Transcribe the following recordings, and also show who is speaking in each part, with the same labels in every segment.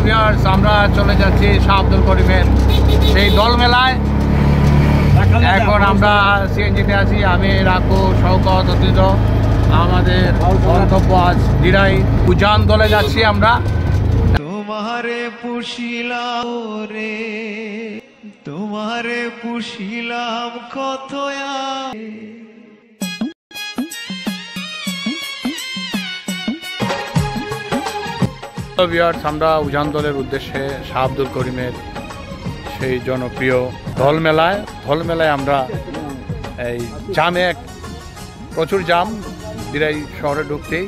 Speaker 1: Viewers, আমরা চলে যাচ্ছি শাহ আব্দুল করিমের সেই দোল মেলায়। এখন আমরা সিএনজিতে আছি, আমি রাখু, শওকত, অতীত। আমাদের গন্তব্য আজ দিরাই উজান দলে যাচ্ছি আমরা।
Speaker 2: তোমারে পুষিলাম রে, তোমারে পুষিলাম কত
Speaker 1: ভিউয়ার্স, আমরা উজান দলের উদ্দেশ্যে শাহ আব্দুল করিমের সেই জনপ্রিয় দোল মেলায় আমরা এই জামে প্রচুর জাম দিরাই শহরে ঢুকতেই।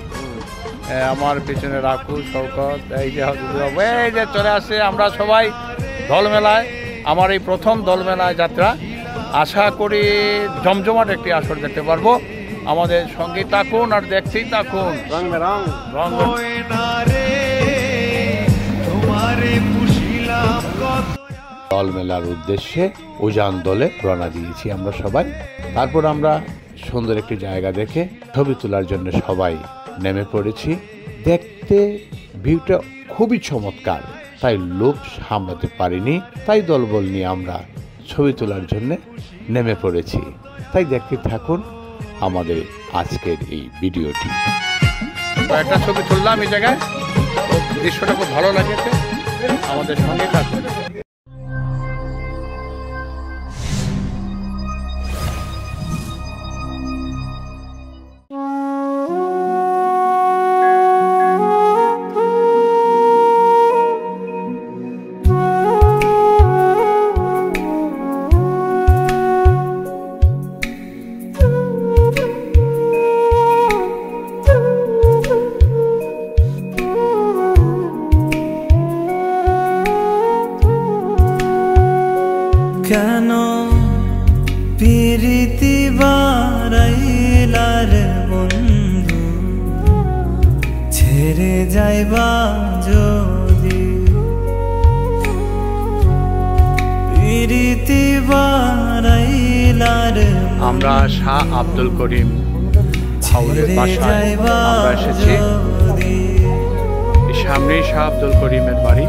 Speaker 1: আমার পেছনে রাখু, শওকত, এই যে চলে আসছে। আমরা সবাই দোল মেলায়, আমার এই প্রথম দোল মেলায় যাত্রা। আশা করি জমজমাট একটি আসর দেখতে পারবো। আমাদের সঙ্গে থাকুন আর দেখতেই থাকুন। দোল মেলার উদ্দেশ্যে উজান দলে রওনা দিয়েছি আমরা সবাই। তারপর আমরা সুন্দর একটি জায়গা দেখে ছবি তোলার জন্য সবাই নেমে পড়েছি। দেখতে ভিউটা খুবই চমৎকার, তাই লোভ সামলাতে পারিনি, তাই দলবল নিয়ে আমরা ছবি তোলার জন্য নেমে পড়েছি। তাই দেখতে থাকুন আমাদের আজকের এই ভিডিওটি। একটা ছবি তুললাম এই জায়গায়, দৃশ্যটা খুব ভালো লাগেছে। আমাদের সঙ্গে থাকুন।
Speaker 2: কেন প্রীতি বারাইলার বন্ধু, ছেড়ে যাইবা যদি প্রীতি বারাইলার। আমরা শাহ আব্দুল করিম হাউলের বাসায় আমরা এসেছি। সামনেই শাহ আব্দুল করিমের বাড়ি।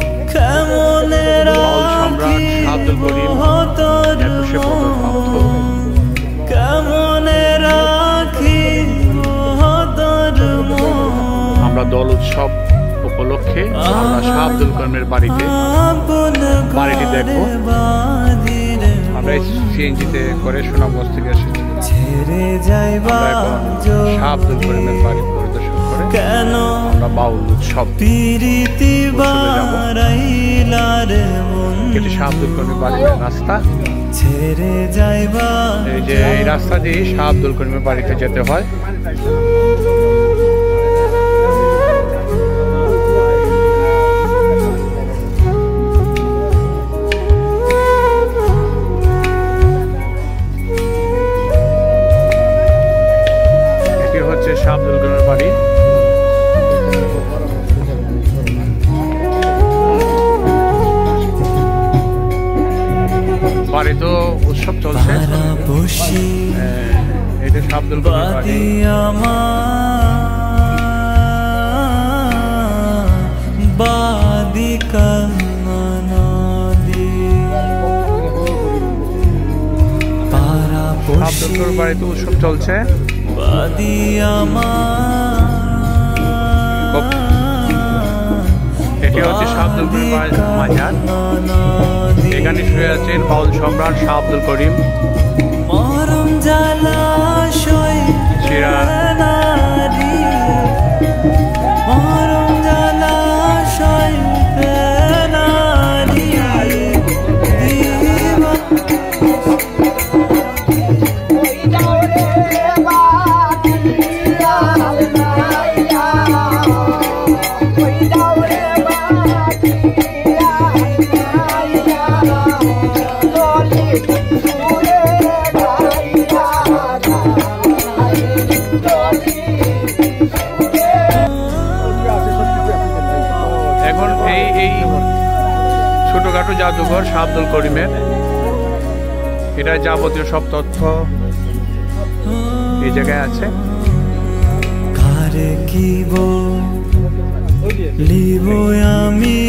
Speaker 2: বাউল সম্রাট শাহ আব্দুল করিম 21শে পদকপ্রাপ্ত। আমরা দোল উৎসব উপলক্ষে আমরা শাহ আব্দুল করিমের বাড়িটি দেখব। আমরা সিএনজিতে করে সুনামগঞ্জ থেকে এসেছি। আমরা এখন শাহ আব্দুল করিমের বাড়ি পরিদর্শন করে আমরা বাউল উৎসব এটি শাহ আব্দুল করিমের বাড়ির রাস্তা। এই যে এই রাস্তা দিয়ে শাহ আব্দুল করিমের বাড়িতে যেতে হয়। এটি হচ্ছে শাহ আব্দুল করিমের বাড়ি। বাড়ি তো উৎসব চলছে। এটা শাহ আব্দুল করিমের বাড়ি। আব্দুল করিমের বাড়িতে উৎসব চলছে। এটি হচ্ছে শাহ আব্দুল করিমের মাজার। এখানে শুয়ে আছেন বাউল সম্রাট শাহ আব্দুল করিম। এখন এই ছোটখাটো জাদুঘর শাহ আব্দুল করিমের, এটা যাবতীয় সব তথ্য এই জায়গায় আছে।
Speaker 3: লিব আমি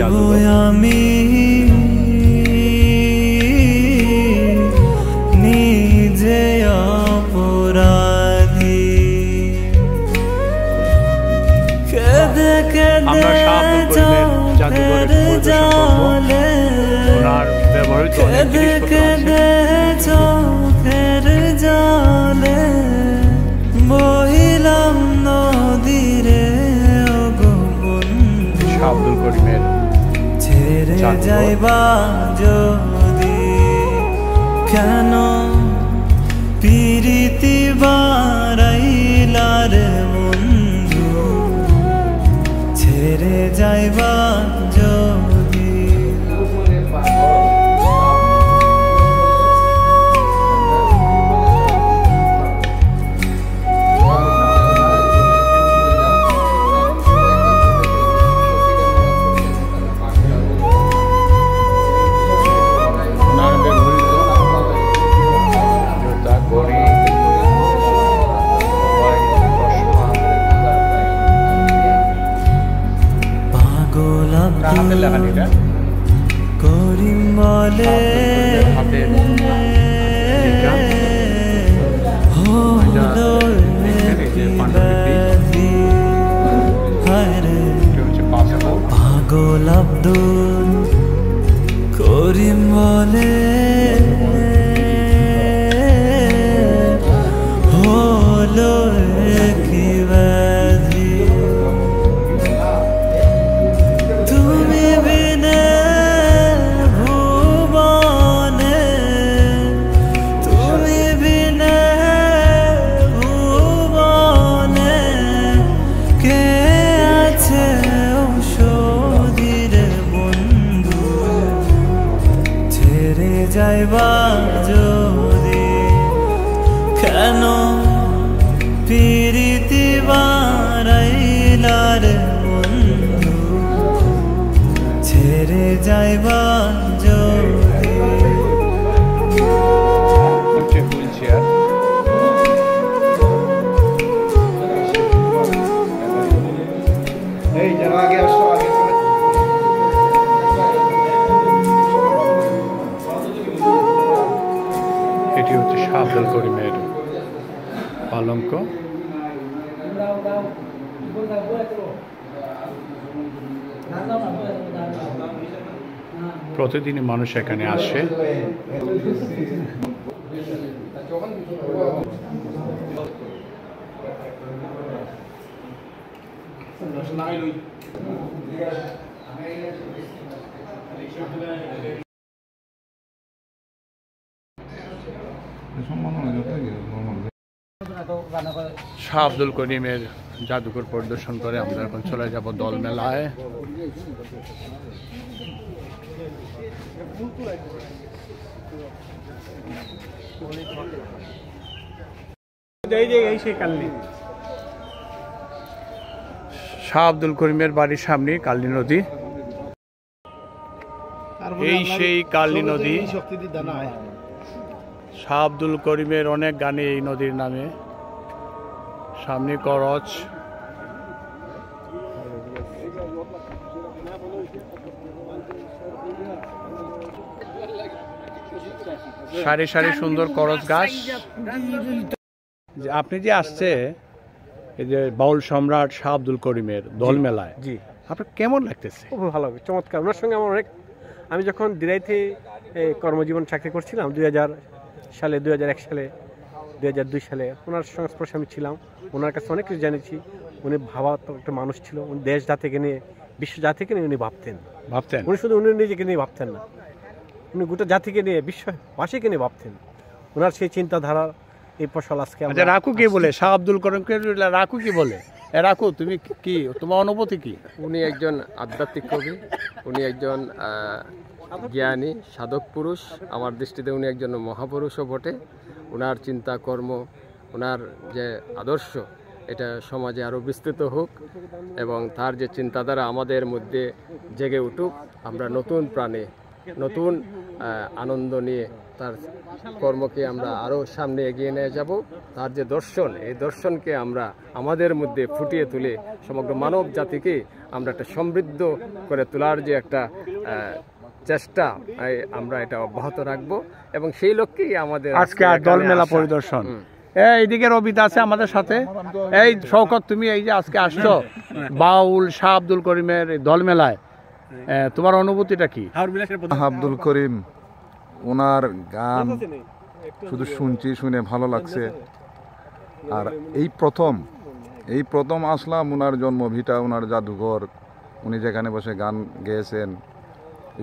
Speaker 2: জাদুঘর।
Speaker 3: আমি নিজে অপরাধী, কেঁদে
Speaker 2: আমরা শাহ আব্দুল করিমের জাদুঘরে পরিদর্শন করব। ওনার ব্যবহৃত অনেক জিনিসপত্র আছে।
Speaker 3: চোখের জলে বহিলাম নদীরে
Speaker 2: শাহ আব্দুল করিমের
Speaker 3: ছেড়ে যাইবা যদি কেন পিরিতি বারাইলার বন্ধু, ছেড়ে যাইবা যদি। করিম বলে পাগল আব্দুল করিম বলে হলো কি ব্যাধি, তুমি বিনে ভুবনে, তুমি বিনে ভুবনে কে আছে ঔষধির বন্ধু, ছেড়ে যাইবা যদি কেন পিরিতি বারাইলার বন্ধু, ছেড়ে যাইবা যদি।
Speaker 2: এটি হচ্ছে শাহ আব্দুল করিমের পালঙ্ক। প্রতিদিনই মানুষ এখানে আসে। শাহ আব্দুল করিমের জাদুঘর পরিদর্শন করে আমরা এখন চলে যাব দোল মেলায়। শাহ আব্দুল করিমের বাড়ির সামনে কালনী নদী, এই সেই কালনী নদী। শাহ আব্দুল করিমের অনেক গানে এই নদীর নামে। সামনে করচ, সারি সারি সুন্দর করচ গাছ। আপনি যে আসছে এই যে বাউল সম্রাট শাহ আব্দুল করিমের দোল মেলায়,
Speaker 4: জি,
Speaker 2: আপনার কেমন লাগতেছে?
Speaker 4: খুব ভালো, চমৎকার। ওনার সঙ্গে আমার অনেক, আমি যখন দিরাইতে কর্মজীবন চাকরি করছিলাম 2000 সালে, 2001 সালে, 2002 সালে ওনার সংস্পর্শে আমি ছিলাম। ওনার কাছে অনেক কিছু জেনেছি। উনি ভাবাত্মক একটা মানুষ ছিল। উনি দেশ জাতিকে নিয়ে, বিশ্ব জাতিকে নিয়ে উনি ভাবতেন। উনি শুধু উনি নিজেকে নিয়ে ভাবতেন না, উনি গোটা জাতিকে নিয়ে, বিশ্ববাসীকে নিয়ে ভাবতেন। ওনার সেই চিন্তাধারা এই ফসল আজকে
Speaker 2: রাখু কি বলে, শাহ আব্দুল করিমকে রাখু কি বলে? রাখু, তুমি কি, তোমার অনুভূতি কি?
Speaker 5: উনি একজন আধ্যাত্মিক কবি, উনি একজন জ্ঞানী সাধক পুরুষ। আমার দৃষ্টিতে উনি একজন মহাপুরুষও বটে। ওনার চিন্তা কর্ম, ওনার যে আদর্শ, এটা সমাজে আরও বিস্তৃত হোক এবং তার যে চিন্তাধারা আমাদের মধ্যে জেগে উঠুক। আমরা নতুন প্রাণে, নতুন আনন্দ নিয়ে তার কর্মকে আমরা আরও সামনে এগিয়ে নিয়ে যাব। তার যে দর্শন, এই দর্শনকে আমরা আমাদের মধ্যে ফুটিয়ে তুলে সমগ্র মানব জাতিকে আমরা একটা সমৃদ্ধ করে তোলার যে একটা চেষ্টা, আমরা এটা অব্যাহত রাখবো এবং সেই লক্ষ্যেই আমাদের
Speaker 2: আজকে আর দল মেলা পরিদর্শন। এইদিকে রবিদা আছে আমাদের সাথে। এই শওকত, তুমি এই যে আজকে আসছো বাউল শাহ আব্দুল করিমের দল মেলায়, তোমার অনুভূতিটা কি?
Speaker 6: আব্দুল করিম ওনার গান শুধু শুনে ভালো লাগছে। আর এই প্রথম আসলাম ওনার জন্মভিটা, ওনার জাদুঘর, উনি যেখানে বসে গান গেয়েছেন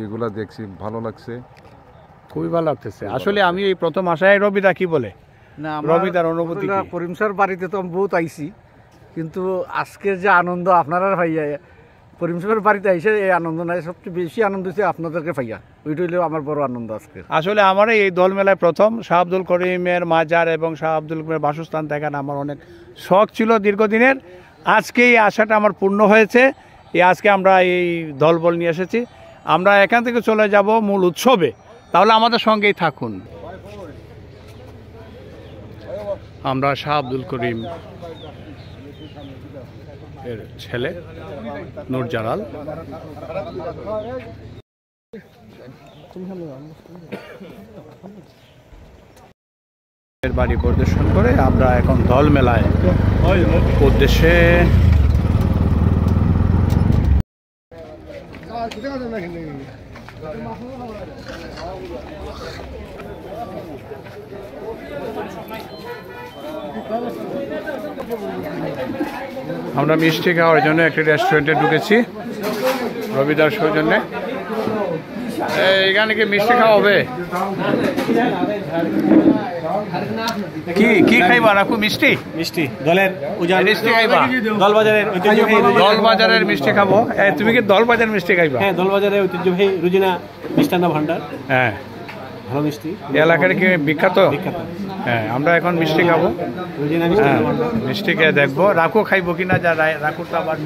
Speaker 6: এইগুলা দেখছি, ভালো লাগছে,
Speaker 2: খুবই ভালো লাগতেছে। আসলে আমি এই প্রথম আসায়, রবিদা কি বলে? রবিদার অনুভূতি কি?
Speaker 7: করিম স্যার বাড়িতে তো আমি বহুত আইছি, কিন্তু আজকের যে আনন্দ আপনারা ভাইয়া করিম স্যারের বাড়িতে আইসে এই আনন্দ নাই, সবচেয়ে বেশি আনন্দ হচ্ছে আপনাদেরকে ভাইয়া, ওইটা হইলেও আমার বড় আনন্দ আজকে।
Speaker 2: আসলে আমার এই দল মেলায় প্রথম শাহ আব্দুল করিমের মাজার এবং শাহ আব্দুল করিমের বাসস্থান দেখার আমার অনেক শখ ছিল দীর্ঘদিনের। আজকে এই আশাটা আমার পূর্ণ হয়েছে। আজকে আমরা এই দলবল নিয়ে এসেছি। আমরা এখান থেকে চলে যাব মূল উৎসবে, তাহলে আমাদের সঙ্গেই থাকুন। আমরা শাহ আব্দুল করিম এর ছেলে নূরজালাল এর বাড়ি পরিদর্শন করে আমরা এখন দল মেলায় উদ্দেশ্যে আমরা মিষ্টি খাওয়ার জন্য একটি রেস্টুরেন্টে ঢুকেছি রবিদার সৌজন্যে। এখানে কি মিষ্টি খাওয়া হবে? কি খাইবা? রাখো মিষ্টি
Speaker 4: দলের
Speaker 2: মিষ্টি খাইবা? দলবাজারের মিষ্টি খাবো। তুমি কি দলবাজারের মিষ্টি খাইবা?
Speaker 4: হ্যাঁ, দলবাজারের ঐতিহ্যবাহী রুজিনা মিষ্টান্ন ভান্ডার,
Speaker 2: হ্যাঁ
Speaker 4: ভালো মিষ্টি,
Speaker 2: এলাকার কি বিখ্যাত। হ্যাঁ, আমরা এখন মিষ্টি খাবো, মিষ্টি খেয়ে দেখবো রাখো খাইবো কিনা। যা রাখো তো আবার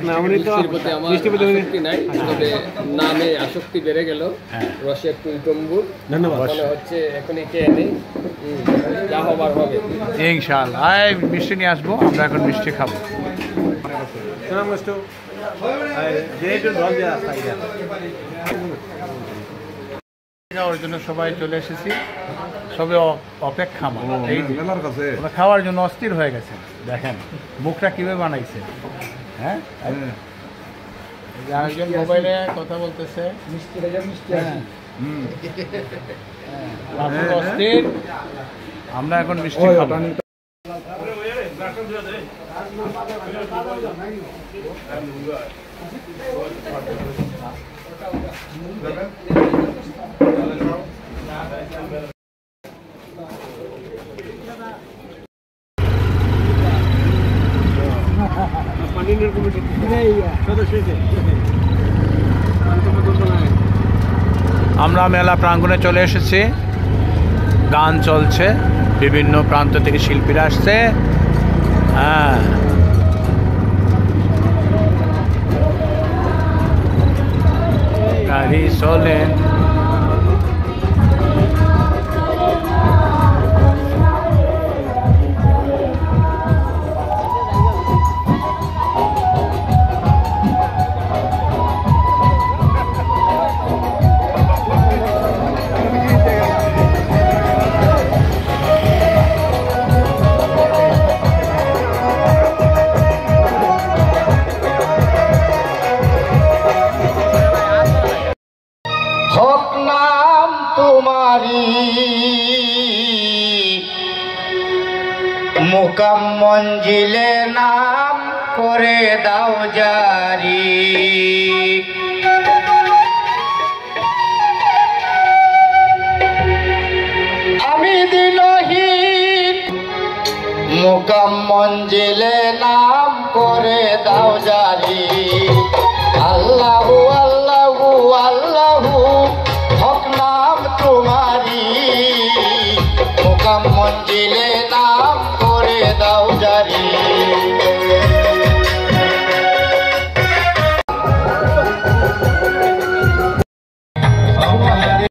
Speaker 5: নামে আসক্তি বেড়ে গেল, রসে টুনটুম্বুর। ধন্যবাদ। হচ্ছে এখনই খেয়ে নেই, যা হবার হবে
Speaker 2: ইনশাআল্লাহ। মিষ্টি নিয়ে আসবো, আমরা এখন মিষ্টি খাবো। খাওয়ার জন্য সবাই চলে এসেছি, সবে অপেক্ষা খাওয়ার জন্য অস্থির হয়ে গেছে। দেখেন মুখটা কিভাবে বানাইছে। হ্যাঁ, আরেকজন মোবাইলে কথা বলতেছে, অস্থির। আমরা এখন মিষ্টি খাবো। আমরা মেলা প্রাঙ্গণে চলে এসেছি, গান চলছে, বিভিন্ন প্রান্ত থেকে শিল্পীরা আসছে। হ্যাঁ, গাড়ি চলে।
Speaker 8: মুকাম মঞ্জিলে নাম করে দাও জারি, আমি দিনহীন মুকাম মঞ্জিলে নাম করে দাও জারি। আল্লাহু আল্লাহু আল্লাহু হক নাম তোমারি, মুকাম মঞ্জিলে নাম করে দাও জারি।